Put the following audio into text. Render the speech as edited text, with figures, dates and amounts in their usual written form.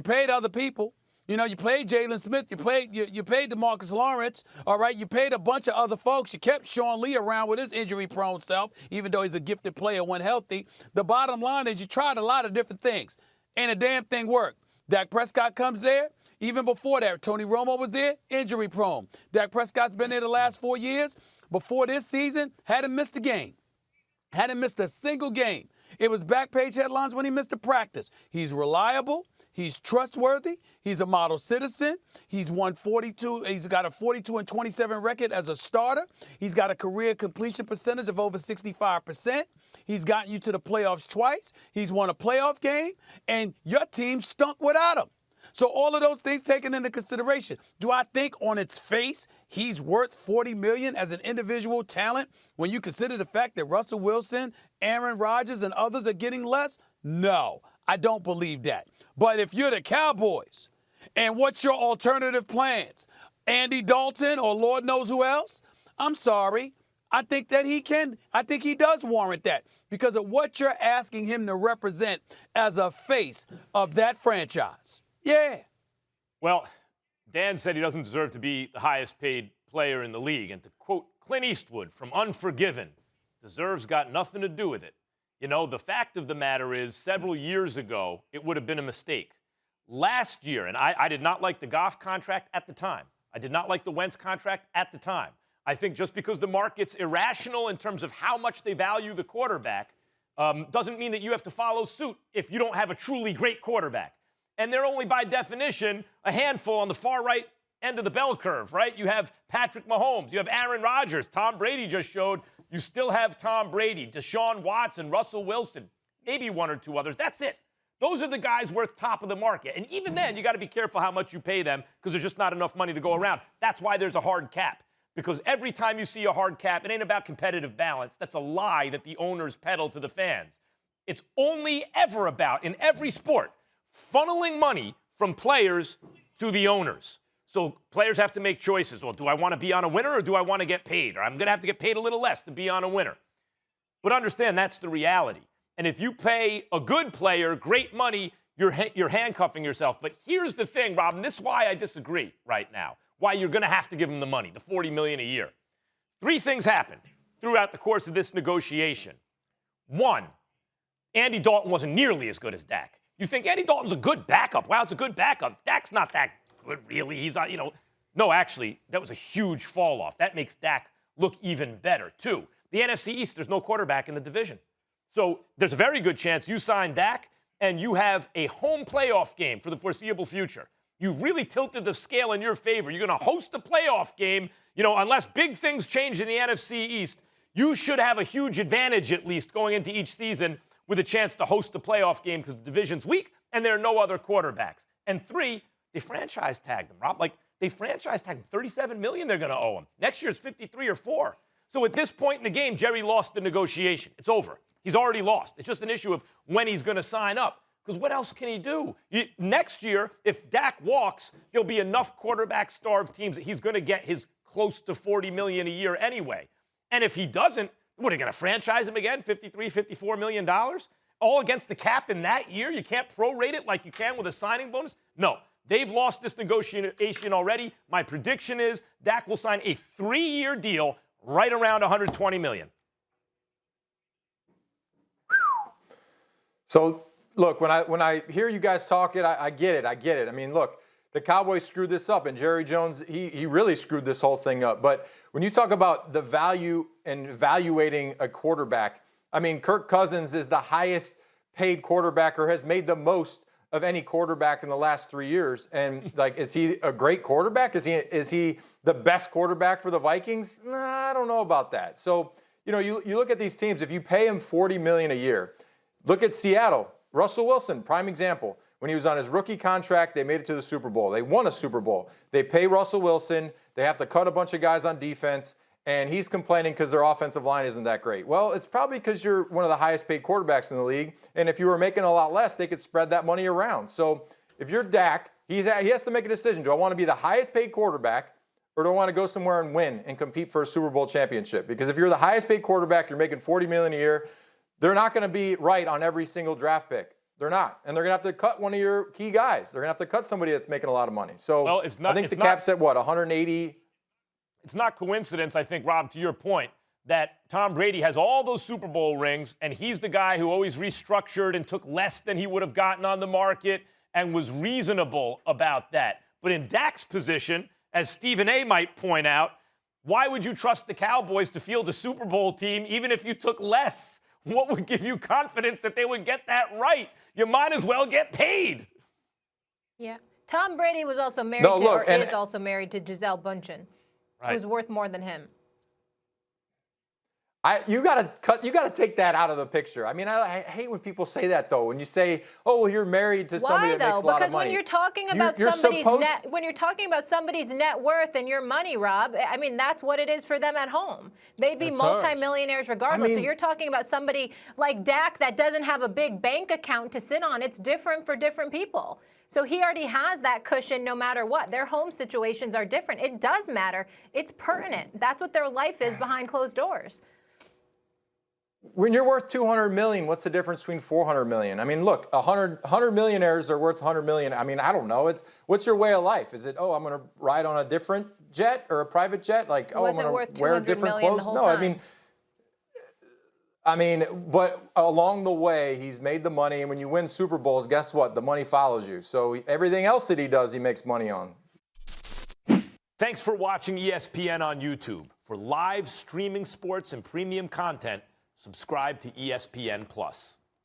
You paid other people. You know, you paid Jalen Smith. You paid DeMarcus Lawrence. All right, you paid a bunch of other folks. You kept Sean Lee around with his injury-prone self, even though he's a gifted player when healthy. The bottom line is you tried a lot of different things, and a damn thing worked. Dak Prescott comes there. Even before that, Tony Romo was there, injury-prone. Dak Prescott's been there the last 4 years. Before this season, hadn't missed a game. Hadn't missed a single game. It was back page headlines when he missed a practice. He's reliable. He's trustworthy. He's a model citizen. He's won 42. He's got a 42-27 record as a starter. He's got a career completion percentage of over 65%. He's gotten you to the playoffs twice. He's won a playoff game, and your team stunk without him. So all of those things taken into consideration. Do I think on its face he's worth $40 million as an individual talent when you consider the fact that Russell Wilson, Aaron Rodgers, and others are getting less? No, I don't believe that. But if you're the Cowboys, and what's your alternative plans? Andy Dalton or Lord knows who else? I'm sorry. I think he does warrant that because of what you're asking him to represent as a face of that franchise. Yeah. Well, Dan said he doesn't deserve to be the highest paid player in the league. And to quote Clint Eastwood from Unforgiven, deserves got nothing to do with it. You know, the fact of the matter is, several years ago, it would have been a mistake. Last year, and I did not like the Goff contract at the time. I did not like the Wentz contract at the time. I think just because the market's irrational in terms of how much they value the quarterback doesn't mean that you have to follow suit if you don't have a truly great quarterback. And they're only, by definition, a handful on the far right end of the bell curve, right? You have Patrick Mahomes. You have Aaron Rodgers. Tom Brady just showed you still have Tom Brady, Deshaun Watson, Russell Wilson, maybe one or two others. That's it. Those are the guys worth top of the market. And even then, you got to be careful how much you pay them because there's just not enough money to go around. That's why there's a hard cap. Because every time you see a hard cap, it ain't about competitive balance. That's a lie that the owners peddle to the fans. It's only ever about, in every sport, funneling money from players to the owners. So players have to make choices. Well, do I want to be on a winner or do I want to get paid? Or I'm going to have to get paid a little less to be on a winner. But understand that's the reality. And if you pay a good player great money, you're handcuffing yourself. But here's the thing, Rob, and this is why I disagree right now, why you're going to have to give him the money, the $40 million a year. Three things happened throughout the course of this negotiation. One, Andy Dalton wasn't nearly as good as Dak. You think Andy Dalton's a good backup. Wow, it's a good backup. Dak's not that good, really. He's not, No, actually, that was a huge fall off. That makes Dak look even better, too. The NFC East, there's no quarterback in the division. So there's a very good chance you sign Dak and you have a home playoff game for the foreseeable future. You've really tilted the scale in your favor. You're going to host a playoff game, unless big things change in the NFC East. You should have a huge advantage, at least, going into each season with a chance to host a playoff game because the division's weak and there are no other quarterbacks. And three, they franchise tagged him, Rob. They franchise tagged him. $37 million they're going to owe him. Next year it's 53 or 4. So at this point in the game, Jerry lost the negotiation. It's over. He's already lost. It's just an issue of when he's going to sign up. Because what else can he do? Next year, if Dak walks, there'll be enough quarterback-starved teams that he's going to get his close to $40 million a year anyway. And if he doesn't, what, are you going to franchise him again, $53, $54 million? All against the cap in that year? You can't prorate it like you can with a signing bonus? No. They've lost this negotiation already. My prediction is Dak will sign a 3-year deal right around $120 million. So, look, when I hear you guys talk it, I get it. I mean, look, the Cowboys screwed this up, and Jerry Jones, he really screwed this whole thing up. But when you talk about the value and evaluating a quarterback, I mean, Kirk Cousins is the highest paid quarterback or has made the most of any quarterback in the last 3 years. And, is he a great quarterback? Is he the best quarterback for the Vikings? I don't know about that. So, you look at these teams. If you pay him $40 million a year, look at Seattle. Russell Wilson, prime example. When he was on his rookie contract, they made it to the Super Bowl. They won a Super Bowl. They pay Russell Wilson. They have to cut a bunch of guys on defense. And he's complaining because their offensive line isn't that great. Well, it's probably because you're one of the highest paid quarterbacks in the league. And if you were making a lot less, they could spread that money around. So if you're Dak, he has to make a decision. Do I want to be the highest paid quarterback or do I want to go somewhere and win and compete for a Super Bowl championship? Because if you're the highest paid quarterback, you're making $40 million a year, they're not going to be right on every single draft pick. They're not. And they're going to have to cut one of your key guys. They're going to have to cut somebody that's making a lot of money. So well, it's not, I think the cap's at what, 180? It's not coincidence, I think, Rob, to your point, that Tom Brady has all those Super Bowl rings, and he's the guy who always restructured and took less than he would have gotten on the market and was reasonable about that. But in Dak's position, as Stephen A. might point out, why would you trust the Cowboys to field a Super Bowl team even if you took less? What would give you confidence that they would get that right? You might as well get paid. Yeah. Tom Brady was also married is also married to Gisele Bündchen, who's worth more than him. You gotta take that out of the picture. I mean, I hate when people say that though. When you say, "Oh, well, you're married to somebody that makes a lot of money." Because when you're talking about when you're talking about somebody's net worth and your money, Rob, I mean that's what it is for them at home. They'd be multimillionaires regardless. I mean, so you're talking about somebody like Dak that doesn't have a big bank account to sit on. It's different for different people. So he already has that cushion no matter what. Their home situations are different. It does matter. It's pertinent. That's what their life is behind closed doors. When you're worth $200 million, what's the difference between $400 million? I mean, look, 100 millionaires are worth $100 million. I mean, I don't know. What's your way of life? Is it, oh, I'm going to ride on a different jet or a private jet? Like, oh, I'm going to wear different clothes? No, I mean, but along the way, he's made the money. And when you win Super Bowls, guess what? The money follows you. So everything else that he does, he makes money on. Thanks for watching ESPN on YouTube. For live streaming sports and premium content, subscribe to ESPN+.